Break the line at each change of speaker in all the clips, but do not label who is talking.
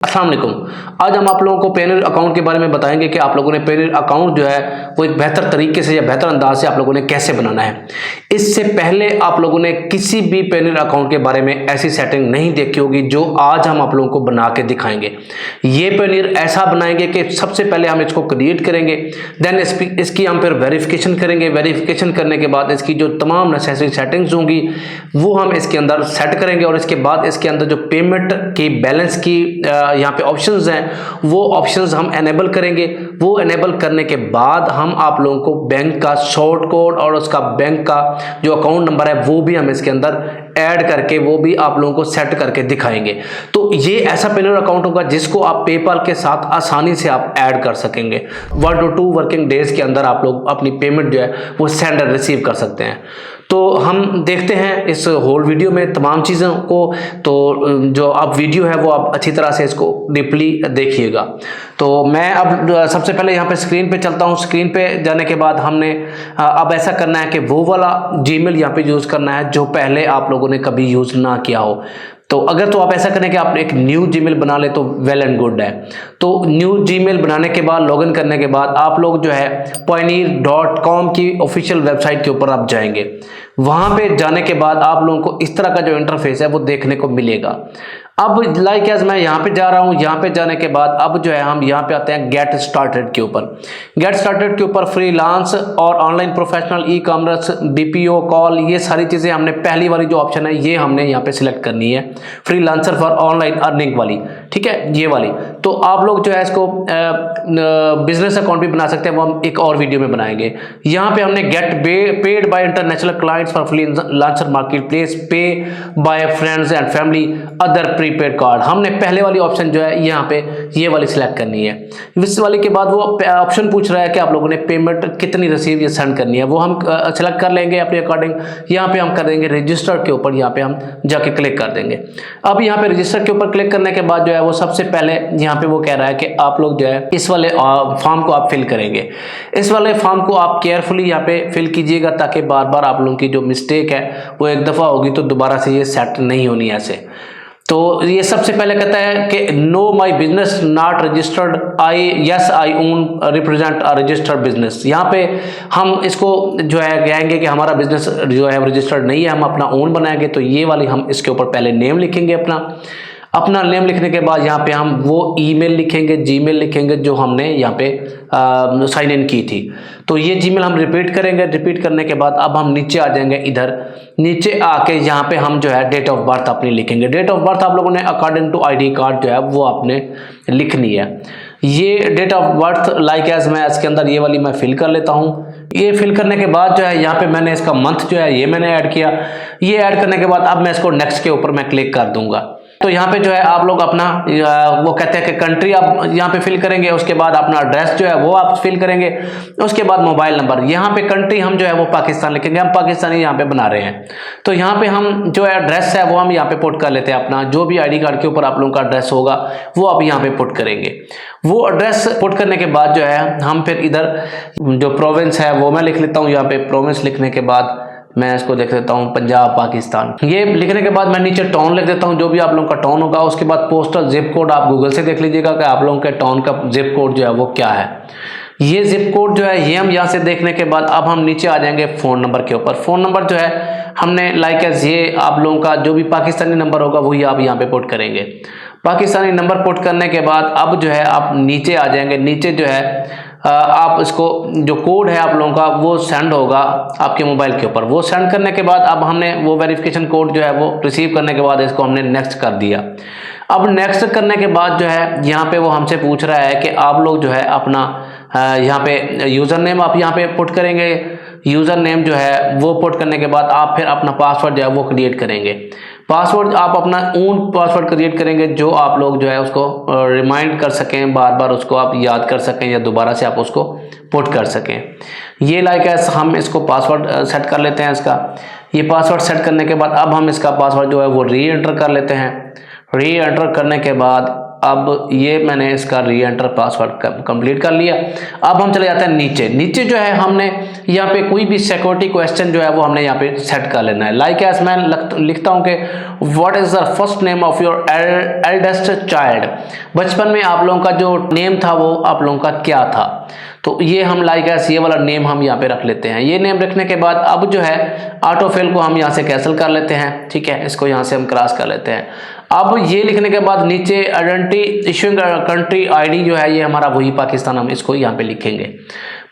अस्सलाम वालेकुम। आज हम आप लोगों को पेनियर अकाउंट के बारे में बताएंगे कि आप लोगों ने पेनियर अकाउंट जो है वो एक बेहतर तरीके से या बेहतर अंदाज से आप लोगों ने कैसे बनाना है। इससे पहले आप लोगों ने किसी भी पेनियर अकाउंट के बारे में ऐसी सेटिंग नहीं देखी होगी जो आज हम आप लोगों को बना के दिखाएंगे। ये पेनियर ऐसा बनाएंगे कि सबसे पहले हम इसको क्रिएट करेंगे, देन इसकी हम फिर वेरिफिकेशन करेंगे। वेरिफिकेशन करने के बाद इसकी जो तमाम नेसेसरी सेटिंग्स होंगी वो हम इसके अंदर सेट करेंगे और इसके बाद इसके अंदर जो पेमेंट की बैलेंस की यहाँ पे ऑप्शंस हैं वो ऑप्शंस हम एनेबल करेंगे। वो एनेबल करने के बाद हम आप लोगों को बैंक का शॉर्ट कोड और उसका बैंक का जो अकाउंट नंबर है वो भी हम इसके अंदर ऐड करके वो भी आप लोगों को सेट करके दिखाएंगे। तो ये ऐसा पेनियर अकाउंट होगा जिसको आप पेपाल के साथ आसानी से आप ऐड कर सकेंगे। 1 to 2 वर्किंग डेज के अंदर आप लोग अपनी पेमेंट जो है वो सेंड और रिसीव कर सकते हैं। तो हम देखते हैं इस होल वीडियो में तमाम चीज़ों को। तो जो आप वीडियो है वो आप अच्छी तरह से इसको डीपली देखिएगा। तो मैं अब सबसे पहले यहाँ पे स्क्रीन पे चलता हूँ। स्क्रीन पे जाने के बाद हमने अब ऐसा करना है कि वो वाला जीमेल यहाँ पे यूज़ करना है जो पहले आप लोगों ने कभी यूज़ ना किया हो। तो अगर तो आप ऐसा करें कि आप एक न्यू जीमेल बना ले तो वेल एंड गुड है। तो न्यू जीमेल बनाने के बाद लॉगिन करने के बाद आप लोग जो है Payoneer.com की ऑफिशियल वेबसाइट के ऊपर आप जाएंगे। वहां पे जाने के बाद आप लोगों को इस तरह का जो इंटरफेस है वो देखने को मिलेगा। अब लाइक एज मैं यहाँ पे जा रहा हूँ, यहाँ पे जाने के बाद अब जो है हम यहाँ पे आते हैं गेट स्टार्टेड के ऊपर। गेट स्टार्टेड के ऊपर फ्रीलांस और online professional e commerce BPO call ये सारी चीज़ें हमने पहली वाली जो ऑप्शन है ये हमने यहाँ पे सिलेक्ट करनी है, फ्रीलांसर फॉर ऑनलाइन अर्निंग वाली। ठीक है, ये वाली। तो आप लोग जो है इसको बिजनेस अकाउंट भी बना सकते हैं, वो हम एक और वीडियो में बनाएंगे। यहाँ पे हमने get paid by international clients for freelancer market place, pay by friends and family, other prepaid card. हमने पहले वाली ऑप्शन जो है यहाँ पे ये वाली सिलेक्ट करनी है। इस वाले के बाद वो ऑप्शन पूछ रहा है कि आप लोगों ने पेमेंट कितनी रिसीव या सेंड करनी है, वो हम सिलेक्ट कर लेंगे अपने अकॉर्डिंग। यहाँ पे हम कर देंगे रजिस्टर के ऊपर, यहाँ पे हम जाके क्लिक कर देंगे। अब यहाँ पे रजिस्टर के ऊपर क्लिक करने के बाद जो है वो सबसे पहले यहाँ पे वो कह रहा है कि आप लोग जो है इस वाले फॉर्म को आप फिल करेंगे। इस वाले फॉर्म को आप केयरफुली यहाँ पे फिल कीजिएगा ताकि बार बार आप लोगों की जो मिस्टेक है वो एक दफ़ा होगी तो दोबारा से ये सेट नहीं होनी ऐसे। तो ये सबसे पहले कहता है कि know my business not registered, I own represent a registered business. यहाँ पे हम इसको जो है कहेंगे कि हमारा बिजनेस जो है रजिस्टर्ड नहीं है, हम अपना ओन बनाएंगे। तो ये वाली हम इसके ऊपर पहले नेम लिखेंगे अपना नेम लिखने के बाद यहाँ पे हम वो ईमेल लिखेंगे, जीमेल लिखेंगे जो हमने यहाँ पे साइन इन की थी। तो ये जीमेल हम रिपीट करेंगे। रिपीट करने के बाद अब हम नीचे आ जाएंगे। इधर नीचे आके यहाँ पे हम जो है डेट ऑफ बर्थ अपनी लिखेंगे। डेट ऑफ बर्थ आप लोगों ने अकॉर्डिंग टू आईडी कार्ड जो है वो आपने लिखनी है। ये date of birth like as मैं इसके अंदर ये वाली मैं फिल कर लेता हूँ। ये फिल करने के बाद जो है यहाँ पे मैंने इसका मंथ जो है ये मैंने ऐड किया। ये ऐड करने के बाद अब मैं इसको नेक्स्ट के ऊपर मैं क्लिक कर दूंगा। तो यहाँ पे जो है आप लोग अपना वो कहते हैं कि कंट्री आप यहाँ पे फिल करेंगे, उसके बाद अपना एड्रेस जो है वो आप फिल करेंगे, उसके बाद मोबाइल नंबर। यहाँ पे कंट्री हम जो है वो पाकिस्तान लिखेंगे, हम पाकिस्तानी यहाँ पे बना रहे हैं। तो यहाँ पे हम जो एड्रेस है वो हम यहाँ पे पुट कर लेते हैं। अपना जो भी आईडी कार्ड के ऊपर आप लोगों का एड्रेस होगा वो आप यहाँ पे पुट करेंगे। वो एड्रेस पुट करने के बाद जो है हम फिर इधर जो प्रोविंस है वो मैं लिख लेता हूँ। यहाँ पे प्रोविंस लिखने के बाद मैं इसको देख देता हूँ पंजाब पाकिस्तान। ये लिखने के बाद मैं नीचे टाउन लिख देता हूँ, जो भी आप लोगों का टाउन होगा। उसके बाद पोस्टल जिप कोड आप गूगल से देख लीजिएगा कि आप लोगों के टाउन का जिप कोड जो है वो क्या है। ये जिप कोड जो है ये हम यहाँ से देखने के बाद अब हम नीचे आ जाएंगे फ़ोन नंबर के ऊपर। फ़ोन नंबर जो है हमने लाइक एज ये आप लोगों का जो भी पाकिस्तानी नंबर होगा वही आप यहाँ पे पुट करेंगे। पाकिस्तानी नंबर पुट करने के बाद अब जो है आप नीचे आ जाएंगे। नीचे जो है आप इसको जो कोड है आप लोगों का वो सेंड होगा आपके मोबाइल के ऊपर। वो सेंड करने के बाद अब हमने वो वेरिफिकेशन कोड जो है वो रिसीव करने के बाद इसको हमने नेक्स्ट कर दिया। अब नेक्स्ट करने के बाद जो है यहाँ पे वो हमसे पूछ रहा है कि आप लोग जो है अपना यहाँ पे यूज़र नेम आप यहाँ पे पुट करेंगे। यूज़र नेम जो है वो पुट करने के बाद आप फिर अपना पासवर्ड जो है वो क्रिएट करेंगे। पासवर्ड आप अपना ओन पासवर्ड क्रिएट करेंगे जो आप लोग जो है उसको रिमाइंड कर सकें, बार बार उसको आप याद कर सकें या दोबारा से आप उसको पुट कर सकें। ये लाइक है हम इसको पासवर्ड सेट कर लेते हैं इसका। ये पासवर्ड सेट करने के बाद अब हम इसका पासवर्ड जो है वो री एंटर कर लेते हैं। री एंटर करने के बाद अब ये मैंने इसका री एंटर पासवर्ड कंप्लीट कर लिया। अब हम चले जाते हैं नीचे। नीचे जो है हमने यहाँ पे कोई भी सिक्योरिटी क्वेश्चन जो है वो हमने यहाँ पे सेट कर लेना है। लाइक एज मैं लिखता हूँ कि what is the first name of your eldest child. बचपन में आप लोगों का जो नेम था वो आप लोगों का क्या था, तो ये हम लाइक एस ये वाला नेम हम यहाँ पे रख लेते हैं। ये नेम रखने के बाद अब जो है ऑटोफिल को हम यहाँ से कैंसिल कर लेते हैं, ठीक है, इसको यहाँ से हम क्रॉस कर लेते हैं। अब ये लिखने के बाद नीचे आइडेंटिटी इशूइंग कंट्री आईडी जो है ये हमारा वही पाकिस्तान, हम इसको यहाँ पे लिखेंगे।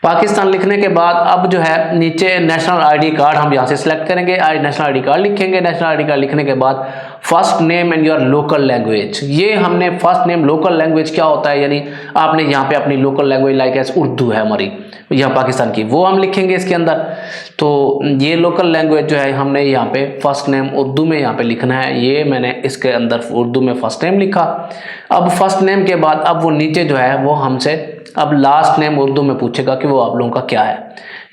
पाकिस्तान लिखने के बाद अब जो है नीचे नेशनल आईडी कार्ड हम यहाँ से सिलेक्ट करेंगे, नेशनल आईडी कार्ड लिखेंगे। नेशनल आईडी कार्ड लिखने के बाद first name in your local language, ये हमने फर्स्ट नेम लोकल लैंग्वेज क्या होता है, यानी आपने यहाँ पे अपनी local language like S Urdu है हमारी यहाँ पाकिस्तान की, वो हम लिखेंगे इसके अंदर। तो ये लोकल लैंग्वेज जो है हमने यहाँ पे फर्स्ट नेम उर्दू में यहाँ पे लिखना है, ये मैंने इसके अंदर उर्दू में फर्स्ट नेम लिखा। अब फर्स्ट नेम के बाद अब वो नीचे जो है वो हमसे अब लास्ट नेम उर्दू में पूछेगा कि वो आप लोगों का क्या है,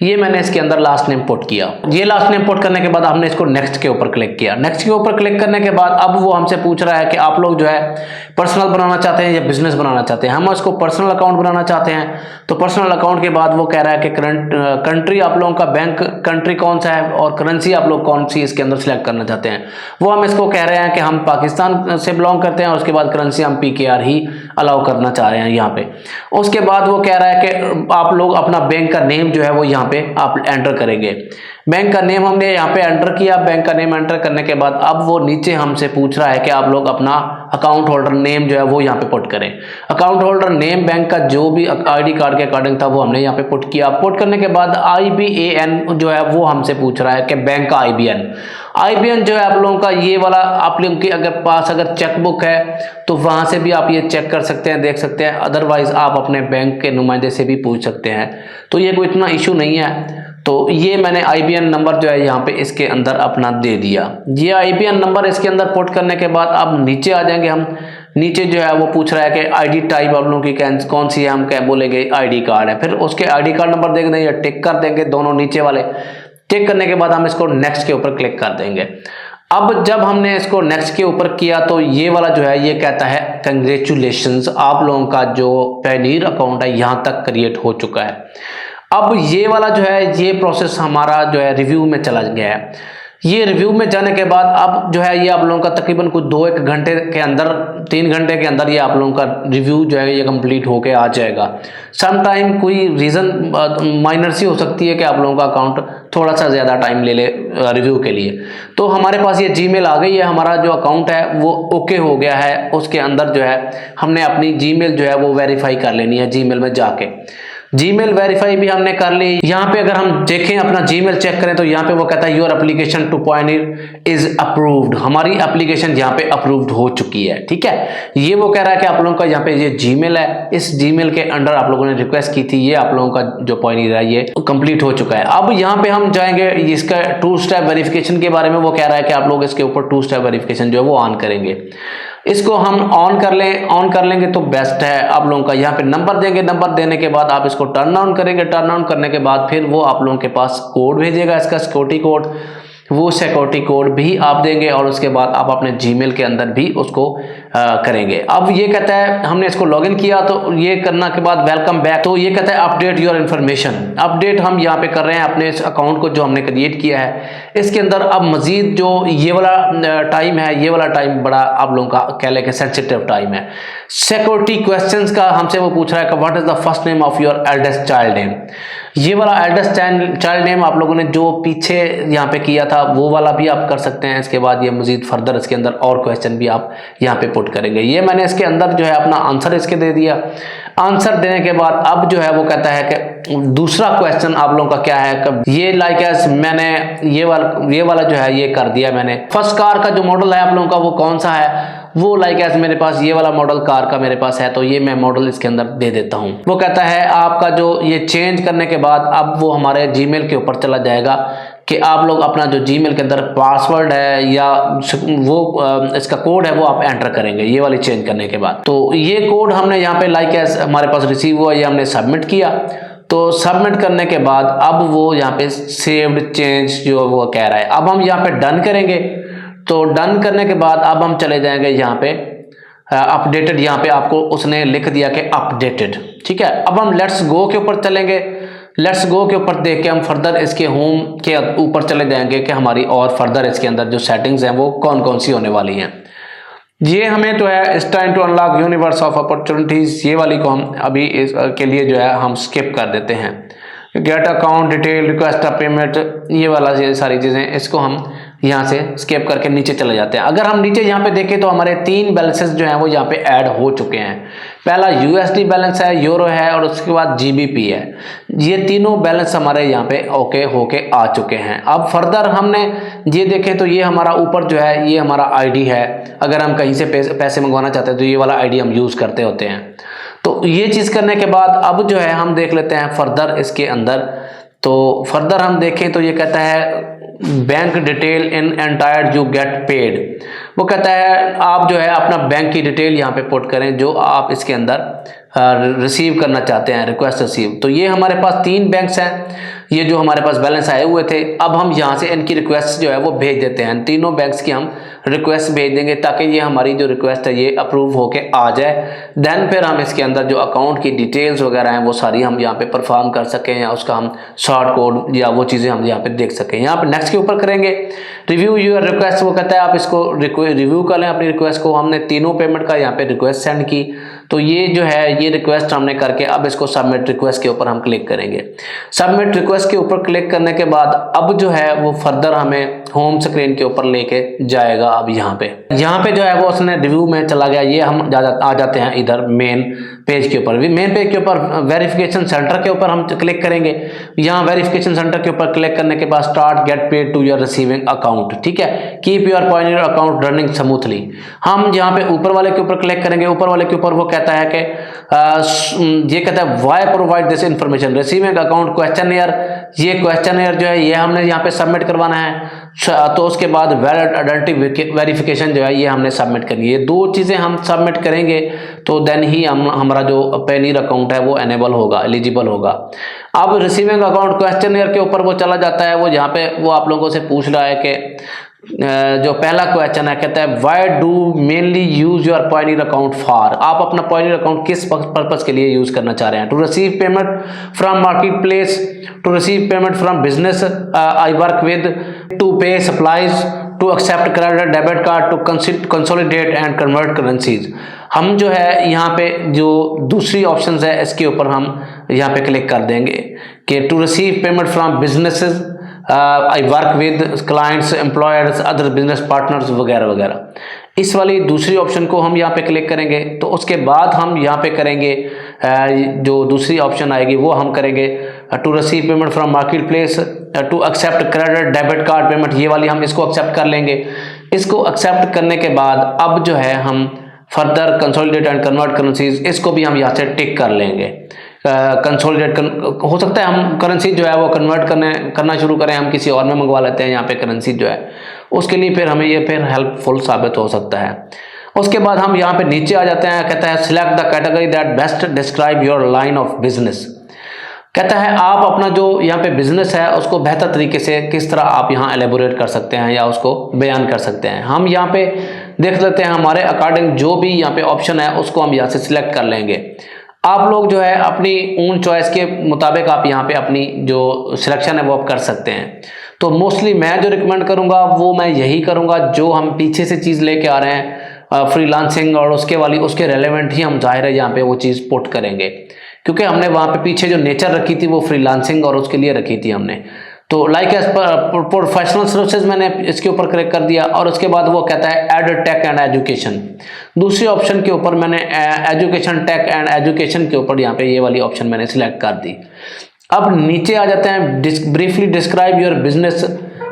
ये मैंने इसके अंदर लास्ट नेम पुट किया। ये लास्ट नेम पुट करने के बाद हमने इसको नेक्स्ट के ऊपर क्लिक किया। नेक्स्ट के ऊपर क्लिक करने के बाद अब वो हमसे पूछ रहा है कि आप लोग जो है पर्सनल बनाना चाहते हैं या बिजनेस बनाना चाहते हैं। हम उसको पर्सनल अकाउंट बनाना चाहते हैं, तो पर्सनल अकाउंट के बाद वो कह रहा है कि करंट कंट्री आप लोगों का बैंक कंट्री कौन सा है और करेंसी आप लोग कौन सी इसके अंदर सिलेक्ट करना चाहते हैं। वो हम इसको कह रहे हैं कि हम पाकिस्तान से बिलोंग करते हैं और उसके बाद करेंसी हम PKR ही अलाउ करना चाह रहे हैं यहाँ पे। उसके बाद वो कह रहा है कि आप लोग अपना बैंक का नेम जो है वो यहाँ पे आप एंटर करेंगे। बैंक का नेम हमने यहाँ पे एंटर किया। बैंक का नेम एंटर करने के बाद अब वो नीचे हमसे पूछ रहा है कि आप लोग अपना अकाउंट होल्डर नेम जो है वो यहाँ पे पुट करें। अकाउंट होल्डर नेम बैंक का जो भी आईडी कार्ड के अकॉर्डिंग था वो हमने यहाँ पे पुट किया। पुट करने के बाद IBAN जो है वो हमसे पूछ रहा है कि बैंक का IBAN जो है आप लोगों का ये वाला, आप लोगों के अगर पास अगर चेकबुक है तो वहां से भी आप ये चेक कर सकते हैं, देख सकते हैं। अदरवाइज आप अपने बैंक के नुमाइंदे से भी पूछ सकते हैं, तो ये कोई इतना इशू नहीं है। तो ये मैंने IBAN नंबर जो है यहाँ पे इसके अंदर अपना दे दिया। ये IBAन नंबर इसके अंदर पुट करने के बाद अब नीचे आ जाएंगे हम। नीचे जो है वो पूछ रहा है कि आईडी टाइप आप लोगों की कौन सी है, हम क्या बोलेंगे आईडी कार्ड है। फिर उसके आईडी कार्ड नंबर देख देंगे, टिक कर देंगे दोनों नीचे वाले। टिक करने के बाद हम इसको नेक्स्ट के ऊपर क्लिक कर देंगे। अब जब हमने इसको नेक्स्ट के ऊपर किया तो ये वाला जो है ये कहता है कंग्रेचुलेशंस, आप लोगों का जो पैनीर अकाउंट है यहाँ तक क्रिएट हो चुका है। अब ये वाला जो है ये प्रोसेस हमारा जो है रिव्यू में चला गया है। ये रिव्यू में जाने के बाद अब जो है ये आप लोगों का तकरीबन कुछ 2-1 घंटे के अंदर 3 घंटे के अंदर ये आप लोगों का रिव्यू जो है ये कंप्लीट होके आ जाएगा। सम टाइम कोई रीज़न माइनर सी हो सकती है कि आप लोगों का अकाउंट थोड़ा सा ज़्यादा टाइम ले ले रिव्यू के लिए। तो हमारे पास ये जीमेल आ गई है, हमारा जो अकाउंट है वो ओके हो गया है। उसके अंदर जो है हमने अपनी जीमेल जो है वो वेरीफाई कर लेनी है। जीमेल में जाके जीमेल वेरीफाई भी हमने कर ली। यहाँ पे अगर हम देखें अपना जीमेल चेक करें तो यहाँ पे वो कहता है your application to pioneer is approved, हमारी एप्लीकेशन यहाँ पे अप्रूव्ड हो चुकी है। ठीक है, ये वो कह रहा है कि आप लोगों का यहाँ पे ये जीमेल है, इस जीमेल के अंडर आप लोगों ने रिक्वेस्ट की थी, ये आप लोगों का जो पॉइनियर है ये कंप्लीट हो चुका है। अब यहाँ पे हम जाएंगे इसका 2 स्टेप वेरिफिकेशन के बारे में। वो कह रहा है कि आप लोग इसके ऊपर 2 स्टेप वेरिफिकेशन जो है वो ऑन करेंगे। इसको हम ऑन कर लेंगे तो बेस्ट है। आप लोगों का यहाँ पे नंबर देंगे, नंबर देने के बाद आप इसको टर्न ऑन करेंगे। टर्न ऑन करने के बाद फिर वो आप लोगों के पास कोड भेजेगा, इसका सिक्योरिटी कोड, वो सिक्योरिटी कोड भी आप देंगे और उसके बाद आप अपने जीमेल के अंदर भी उसको करेंगे। अब ये कहता है हमने इसको लॉगिन किया तो ये करने के बाद वेलकम बैक, तो ये कहता है अपडेट योर इन्फॉर्मेशन। अपडेट हम यहाँ पे कर रहे हैं अपने इस अकाउंट को जो हमने क्रिएट किया है। इसके अंदर अब मजीद जो ये वाला टाइम है, ये वाला टाइम बड़ा आप लोगों का कह लें कि सेंसिटिव टाइम है। सिक्योरिटी क्वेश्चंस का हमसे वो पूछ रहा है कि what is the first name of your eldest child name. ये वाला एल्डेस्ट चाइल्ड नेम आप लोगों ने जो पीछे यहाँ पे किया था वो वाला भी आप कर सकते हैं। इसके बाद ये मजीद फर्दर इसके अंदर और क्वेश्चन भी आप यहाँ पे पुट करेंगे। ये मैंने इसके अंदर जो है अपना आंसर इसके दे दिया। आंसर देने के बाद अब जो है वो कहता है कि दूसरा क्वेश्चन आप लोगों का क्या है। ये लाइक एस मैंने ये वाला जो है ये कर दिया मैंने। फर्स्ट कार का जो मॉडल है आप लोगों का वो कौन सा है, वो लाइक एस मेरे पास ये वाला मॉडल कार का मेरे पास है, तो ये मैं मॉडल इसके अंदर दे देता हूँ। वो कहता है आपका जो ये चेंज करने के बाद अब वो हमारे जीमेल के ऊपर चला जाएगा कि आप लोग अपना जो जीमेल के अंदर पासवर्ड है या वो इसका कोड है वो आप एंटर करेंगे ये वाली चेंज करने के बाद। तो ये कोड हमने यहाँ पे लाइक एस हमारे पास रिसीव हुआ, ये हमने सबमिट किया। तो सबमिट करने के बाद अब वो यहाँ पे सेव्ड चेंज जो वो कह रहा है, अब हम यहाँ पे डन करेंगे। तो डन करने के बाद अब हम चले जाएंगे यहाँ पे अपडेटेड यहाँ पे आपको उसने लिख दिया कि अपडेटेड। ठीक है, अब हम लेट्स गो के ऊपर चलेंगे। लेट्स गो के ऊपर देख के हम फर्दर इसके होम के ऊपर चले जाएंगे कि हमारी और फर्दर इसके अंदर जो सेटिंग्स हैं वो कौन कौन सी होने वाली हैं। ये हमें जो है इस time to unlock universe of opportunities, ये वाली को हम अभी इसके लिए जो है हम स्किप कर देते हैं। Gate account detail, request of payment, ये वाला ये सारी चीज़ें इसको हम यहाँ से स्किप करके नीचे चले जाते हैं। अगर हम नीचे यहाँ पे देखें तो हमारे 3 बैलेंसेस जो हैं वो यहाँ पे ऐड हो चुके हैं। पहला यूएसडी बैलेंस है, यूरो है और उसके बाद जीबीपी है। ये तीनों बैलेंस हमारे यहाँ पे ओके होके आ चुके हैं। अब फर्दर हमने ये देखें तो ये हमारा ऊपर जो है ये हमारा आईडी है। अगर हम कहीं से पैसे मंगवाना चाहते हैं तो ये वाला आईडी हम यूज़ करते होते हैं। तो ये चीज़ करने के बाद अब जो है हम देख लेते हैं फर्दर इसके अंदर। तो फर्दर हम देखें तो ये कहता है bank detail in entire you get paid. वो कहता है आप जो है अपना बैंक की डिटेल यहाँ पे पुट करें जो आप इसके अंदर रिसीव करना चाहते हैं, रिक्वेस्ट रिसीव। तो ये हमारे पास 3 बैंक्स हैं, ये जो हमारे पास बैलेंस आए हुए थे। अब हम यहाँ से इनकी रिक्वेस्ट जो है वो भेज देते हैं। तीनों बैंक्स की हम रिक्वेस्ट भेज देंगे ताकि ये हमारी जो रिक्वेस्ट है ये अप्रूव होके आ जाए। देन फिर हम इसके अंदर जो अकाउंट की डिटेल्स वगैरह हैं वो सारी हम यहाँ पे परफॉर्म कर सकें या उसका हम शॉर्ट कोड या वो चीज़ें हम यहाँ पे देख सकें। यहाँ पे नेक्स्ट के ऊपर करेंगे रिव्यू यूर रिक्वेस्ट। वो कहता है आप इसको रिव्यू कर लें अपनी रिक्वेस्ट को। हमने तीनों पेमेंट का यहाँ पे रिक्वेस्ट सेंड की, तो ये जो है ये रिक्वेस्ट हमने करके अब इसको सबमिट रिक्वेस्ट के ऊपर हम क्लिक करेंगे। सबमिट रिक्वेस्ट के ऊपर क्लिक करने के बाद अब जो है वो फर्दर हमें होम स्क्रीन के ऊपर लेके जाएगा। अब यहाँ पे जो है वो उसने रिव्यू में चला गया। ये हम आ जाते हैं इधर मेन पेज के ऊपर। मेन पेज के ऊपर वेरिफिकेशन सेंटर के ऊपर हम क्लिक करेंगे। यहाँ वेरिफिकेशन सेंटर के ऊपर क्लिक करने के बाद start get paid to your receiving account. ठीक है, keep your pioneer account running smoothly. हम यहाँ पे ऊपर वाले के ऊपर क्लिक करेंगे। ऊपर वाले के ऊपर वो कहता है कि ये कहता है why provide this information receiving account questionnaire. ये क्वेश्चनएयर जो है ये हमने यहाँ पे सबमिट करवाना है। तो उसके बाद वैलिड आइडेंटिटी वेरिफिकेशन जो है ये हमने सबमिट करनी है। ये 2 चीज़ें हम सबमिट करेंगे तो देन ही हमारा जो पेनीर अकाउंट है वो एनेबल होगा, एलिजिबल होगा। अब रिसीविंग अकाउंट क्वेश्चनएयर के ऊपर वो चला जाता है। वो यहाँ पे वो आप लोगों से पूछ रहा है कि जो पहला क्वेश्चन है कहता है why do mainly use your pioneer account for. आप अपना पायोनियर अकाउंट किस पर्पस के लिए यूज करना चाह रहे हैं। To receive payment from market place, to receive payment from business I work with, to pay supplies, to accept credit debit card, to consolidate and convert currencies. हम जो है यहाँ पे जो दूसरी ऑप्शन है इसके ऊपर हम यहाँ पे क्लिक कर देंगे कि to receive payment from businesses I work with clients, employers, other business partners वगैरह वगैरह। इस वाली दूसरी ऑप्शन को हम यहाँ पे क्लिक करेंगे। तो उसके बाद हम यहाँ पे करेंगे जो दूसरी ऑप्शन आएगी वो हम करेंगे to receive payment from market place, to accept credit debit card payment. ये वाली हम इसको एक्सेप्ट कर लेंगे। इसको एक्सेप्ट करने के बाद अब जो है हम further consolidate and convert currencies, इसको भी हम यहाँ से टिक कर लेंगे। कंसोलिडेट हो सकता है हम करेंसी जो है वो कन्वर्ट करना शुरू करें, हम किसी और में मंगवा लेते हैं यहाँ पे करेंसी जो है, उसके लिए फिर हमें ये फिर हेल्पफुल साबित हो सकता है। उसके बाद हम यहाँ पे नीचे आ जाते हैं। कहता है select the category that best describe your line of business. कहता है आप अपना जो यहाँ पे बिजनेस है उसको बेहतर तरीके से किस तरह आप यहाँ एलेबोरेट कर सकते हैं या उसको बयान कर सकते हैं। हम यहाँ पे देख लेते हैं हमारे अकॉर्डिंग जो भी यहाँ पे ऑप्शन है उसको हम यहाँ से सिलेक्ट कर लेंगे। आप लोग जो है अपनी ओन चॉइस के मुताबिक आप यहाँ पे अपनी जो सिलेक्शन है वो आप कर सकते हैं। तो मोस्टली मैं जो रिकमेंड करूँगा वो मैं यही करूँगा जो हम पीछे से चीज़ लेके आ रहे हैं फ्रीलांसिंग और उसके रेलेवेंट ही हम जाहिर है यहाँ पे वो चीज़ पुट करेंगे, क्योंकि हमने वहाँ पे पीछे जो नेचर रखी थी वो फ्रीलांसिंग और उसके लिए रखी थी हमने। तो लाइक एज प्रोफेशनल सर्विसेज मैंने इसके ऊपर क्लिक कर दिया और उसके बाद वो कहता है एड टेक एंड एजुकेशन। दूसरी ऑप्शन के ऊपर मैंने एजुकेशन, टेक एंड एजुकेशन के ऊपर यहाँ पे ये वाली ऑप्शन मैंने सिलेक्ट कर दी। अब नीचे आ जाते हैं ब्रीफली डिस्क्राइब योर बिजनेस।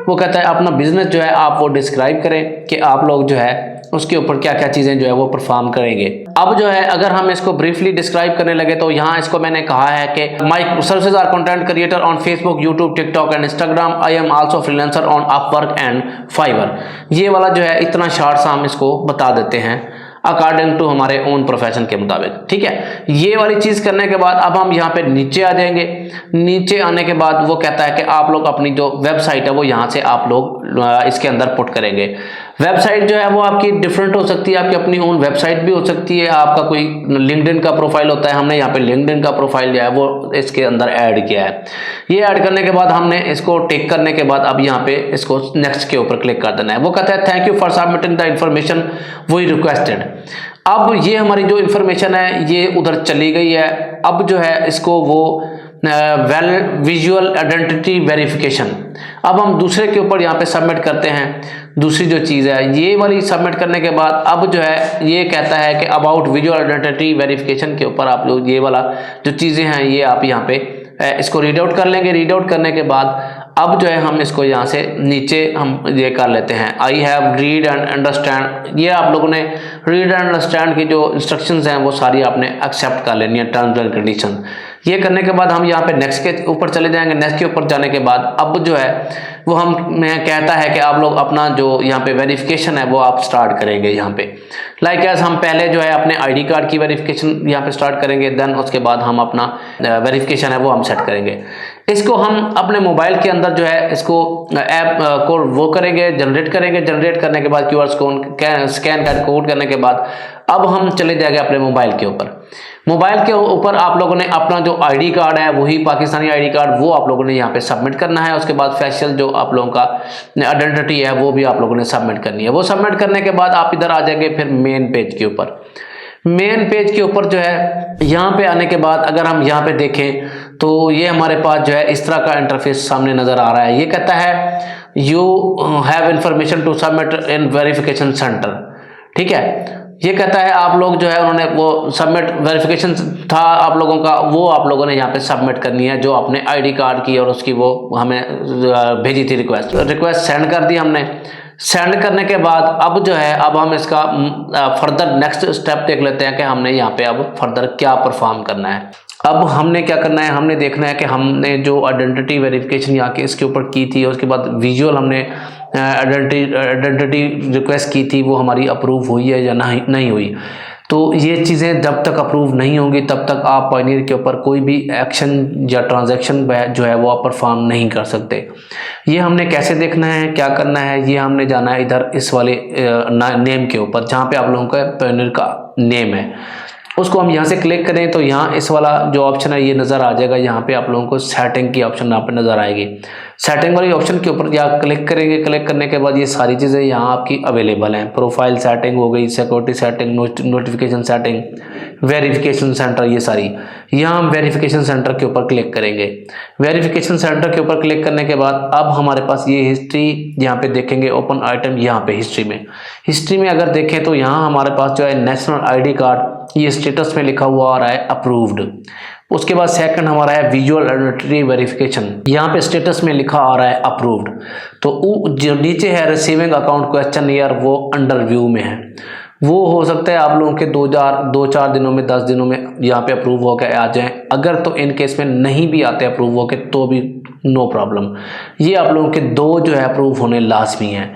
वो कहता है अपना बिजनेस जो है आप वो डिस्क्राइब करें कि आप लोग जो है उसके ऊपर क्या क्या चीज़ें जो है वो परफॉर्म करेंगे। अब जो है अगर हम इसको ब्रीफली डिस्क्राइब करने लगे तो यहाँ इसको मैंने कहा है कि my services are content creator on Facebook, YouTube, TikTok and Instagram. I am also freelancer on Upwork and Fiverr. ये वाला जो है इतना शॉर्ट सा हम इसको बता देते हैं। अकॉर्डिंग टू हमारे ओन प्रोफेशन के मुताबिक। ठीक है, ये वाली चीज करने के बाद अब हम यहाँ पे नीचे आ जाएंगे। नीचे आने के बाद वो कहता है कि आप लोग अपनी जो वेबसाइट है वो यहाँ से आप लोग इसके अंदर पुट करेंगे। वेबसाइट जो है वो आपकी डिफरेंट हो सकती है, आपकी अपनी ओन वेबसाइट भी हो सकती है, आपका कोई लिंक्डइन का प्रोफाइल होता है, हमने यहाँ पे लिंक्डइन का प्रोफाइल जो है वो इसके अंदर ऐड किया है। ये ऐड करने के बाद हमने इसको टिक करने के बाद अब यहाँ पे इसको नेक्स्ट के ऊपर क्लिक कर देना है। वो कहता है thank you for submitting the information we requested. अब ये हमारी जो इंफॉर्मेशन है ये उधर चली गई है। अब जो है इसको वो विजुअल आइडेंटिटी वेरिफिकेशन, अब हम दूसरे के ऊपर यहाँ पे सबमिट करते हैं। दूसरी जो चीज़ है ये वाली सबमिट करने के बाद अब जो है ये कहता है कि अबाउट विजुअल आइडेंटिटी वेरिफिकेशन के ऊपर आप लोग ये वाला जो चीज़ें हैं ये आप यहाँ पे इसको रीड आउट कर लेंगे। रीड आउट करने के बाद अब जो है हम इसको यहाँ से नीचे हम ये कर लेते हैं, I have read and understand. ये आप लोगों ने रीड एंड अंडरस्टैंड की जो इंस्ट्रक्शंस हैं वो सारी आपने एक्सेप्ट कर लेनी है, टर्म्स एंड कंडीशन। ये करने के बाद हम यहाँ पे नेक्स्ट के ऊपर चले जाएंगे। नेक्स्ट के ऊपर जाने के बाद अब जो है वो मैं कहता है कि आप लोग अपना जो यहाँ पे वेरिफिकेशन है वो आप स्टार्ट करेंगे यहाँ पे। लाइक एज हम पहले जो है अपने आईडी कार्ड की वेरिफिकेशन यहाँ पे स्टार्ट करेंगे, देन उसके बाद हम अपना वेरिफिकेशन है वो हम सेट करेंगे। इसको हम अपने मोबाइल के अंदर जो है इसको ऐप को वो करेंगे, जनरेट करेंगे। जनरेट करने के बाद QR स्कैन कोड करने के बाद अब हम चले जाएंगे अपने मोबाइल के ऊपर। मोबाइल के ऊपर आप लोगों ने अपना जो आईडी कार्ड है वही पाकिस्तानी आईडी कार्ड वो आप लोगों ने यहाँ पे सबमिट करना है। उसके बाद फेशियल जो आप लोगों का आइडेंटिटी है वो भी आप लोगों ने सबमिट करनी है। वो सबमिट करने के बाद आप इधर आ जाएंगे फिर मेन पेज के ऊपर। मेन पेज के ऊपर जो है यहाँ पे आने के बाद अगर हम यहाँ पे देखें तो ये हमारे पास जो है इस तरह का इंटरफेस सामने नजर आ रहा है। ये कहता है you have information to submit in verification centre. ठीक है, ये कहता है आप लोग जो है उन्होंने वो सबमिट वेरिफिकेशन था आप लोगों का, वो आप लोगों ने यहाँ पे सबमिट करनी है जो अपने आईडी कार्ड की और उसकी वो हमें भेजी थी रिक्वेस्ट सेंड कर दी हमने। सेंड करने के बाद अब जो है अब हम इसका फर्दर नेक्स्ट स्टेप देख लेते हैं कि हमने यहाँ पे अब फर्दर क्या परफॉर्म करना है। अब हमने क्या करना है, हमने देखना है कि हमने जो आइडेंटिटी वेरिफिकेशन यहाँ के इसके ऊपर की थी, उसके बाद विजुअल हमने आइडेंटिटी रिक्वेस्ट की थी वो हमारी अप्रूव हुई है या नहीं हुई। तो ये चीज़ें जब तक अप्रूव नहीं होंगी तब तक आप पायनियर के ऊपर कोई भी एक्शन या ट्रांजैक्शन जो है वो आप परफॉर्म नहीं कर सकते। ये हमने कैसे देखना है, क्या करना है, ये हमने जाना है इधर इस वाले नेम के ऊपर जहाँ पे आप लोगों का पायनियर का नेम है। उसको हम यहाँ से क्लिक करें तो यहाँ इस वाला जो ऑप्शन है ये नज़र आ जाएगा। यहाँ पे आप लोगों को सेटिंग की ऑप्शन यहाँ पे नज़र आएगी। सेटिंग वाली ऑप्शन के ऊपर यहाँ क्लिक करेंगे। क्लिक करने के बाद ये सारी चीज़ें यहाँ आपकी अवेलेबल हैं। प्रोफाइल सेटिंग हो गई, security setting, notification setting, verification centre, ये सारी। यहाँ हम वेरिफिकेशन सेंटर के ऊपर क्लिक करेंगे। वेरिफिकेशन सेंटर के ऊपर क्लिक करने के बाद अब हमारे पास ये हिस्ट्री यहाँ पे देखेंगे, ओपन आइटम यहाँ पे हिस्ट्री में अगर देखें तो यहाँ हमारे पास जो है नेशनल आईडी कार्ड ये स्टेटस में लिखा हुआ आ रहा है अप्रूव्ड। उसके बाद सेकंड हमारा है विजुअल आइडेंटिटी वेरिफिकेशन, यहाँ पे स्टेटस में लिखा आ रहा है अप्रूव्ड। तो जो नीचे है रिसीविंग अकाउंट क्वेश्चन ईयर वो अंडर व्यू में है। वो हो सकता है आप लोगों के 2-4 दिनों में 10 दिनों में यहाँ पे अप्रूव होकर आ जाएं। अगर तो इन केस में नहीं भी आते अप्रूव होके तो भी नो प्रॉब्लम। ये आप लोगों के 2 जो है अप्रूव होने लाजमी है।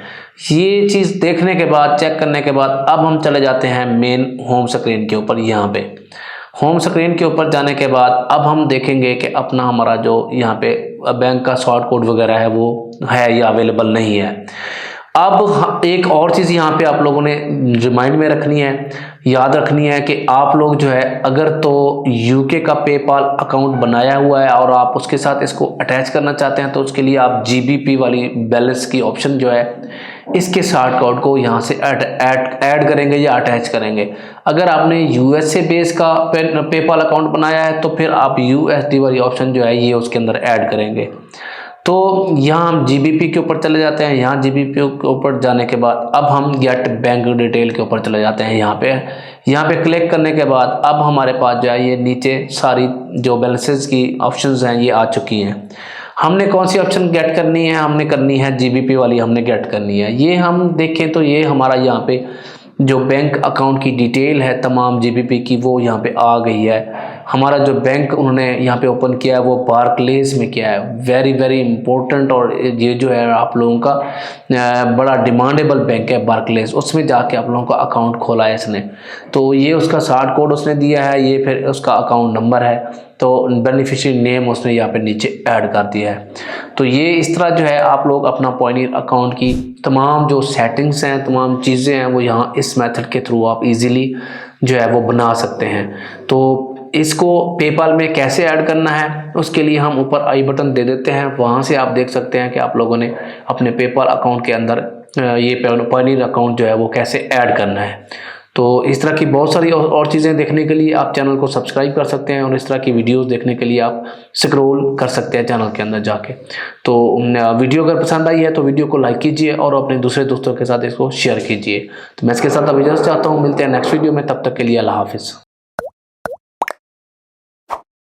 ये चीज़ देखने के बाद चेक करने के बाद अब हम चले जाते हैं मेन होम स्क्रीन के ऊपर। यहाँ पे होम स्क्रीन के ऊपर जाने के बाद अब हम देखेंगे कि अपना हमारा जो यहाँ पे बैंक का शॉर्ट कोड वगैरह है वो है या अवेलेबल नहीं है। अब एक और चीज़ यहाँ पे आप लोगों ने रिमाइंड में रखनी है, याद रखनी है कि आप लोग जो है अगर तो यूके का पेपाल अकाउंट बनाया हुआ है और आप उसके साथ इसको अटैच करना चाहते हैं तो उसके लिए आप GBP वाली बैलेंस की ऑप्शन जो है इसके शॉर्ट कोड को यहाँ से ऐड करेंगे या अटैच करेंगे। अगर आपने USA बेस का पेपाल अकाउंट बनाया है तो फिर आप USD वाली ऑप्शन जो है ये उसके अंदर ऐड करेंगे। तो यहाँ हम GBP के ऊपर चले जाते हैं। यहाँ GBP के ऊपर जाने के बाद अब हम गेट बैंक डिटेल के ऊपर चले जाते हैं। यहाँ पे क्लिक करने के बाद अब हमारे पास जो है ये नीचे सारी जो बैलेंसेस की ऑप्शंस हैं ये आ चुकी हैं। हमने कौन सी ऑप्शन गेट करनी है, हमने करनी है GBP वाली, हमने गेट करनी है। ये हम देखें तो ये हमारा यहाँ पे जो बैंक अकाउंट की डिटेल है तमाम GBP की वो यहाँ पे आ गई है। हमारा जो बैंक उन्होंने यहाँ पे ओपन किया है वो बार्कलेज में किया है। वेरी वेरी इंपॉर्टेंट, और ये जो है आप लोगों का बड़ा डिमांडेबल बैंक है बार्कलेज, उसमें जाके आप लोगों का अकाउंट खोला है इसने। तो ये उसका शार्ट कोड उसने दिया है, ये फिर उसका अकाउंट नंबर है, तो बेनिफिशियरी नेम उसने यहाँ पे नीचे ऐड कर दिया है। तो ये इस तरह जो है आप लोग अपना पॉइनियर अकाउंट की तमाम जो सेटिंग्स हैं, तमाम चीज़ें हैं, वो यहाँ इस मेथड के थ्रू आप इजीली जो है वो बना सकते हैं। तो इसको पेपाल में कैसे ऐड करना है उसके लिए हम ऊपर आई बटन दे देते हैं, वहाँ से आप देख सकते हैं कि आप लोगों ने अपने पेपाल अकाउंट के अंदर ये पॉइनियर अकाउंट जो है वो कैसे ऐड करना है। तो इस तरह की बहुत सारी और चीज़ें देखने के लिए आप चैनल को सब्सक्राइब कर सकते हैं, और इस तरह की वीडियोस देखने के लिए आप स्क्रॉल कर सकते हैं चैनल के अंदर जाके। तो वीडियो अगर पसंद आई है तो वीडियो को लाइक कीजिए और अपने दूसरे दोस्तों के साथ इसको शेयर कीजिए। तो मैं इसके साथ अब इजाज़त चाहता हूँ, मिलते हैं नेक्स्ट वीडियो में, तब तक के लिए अल्लाह हाफिज़।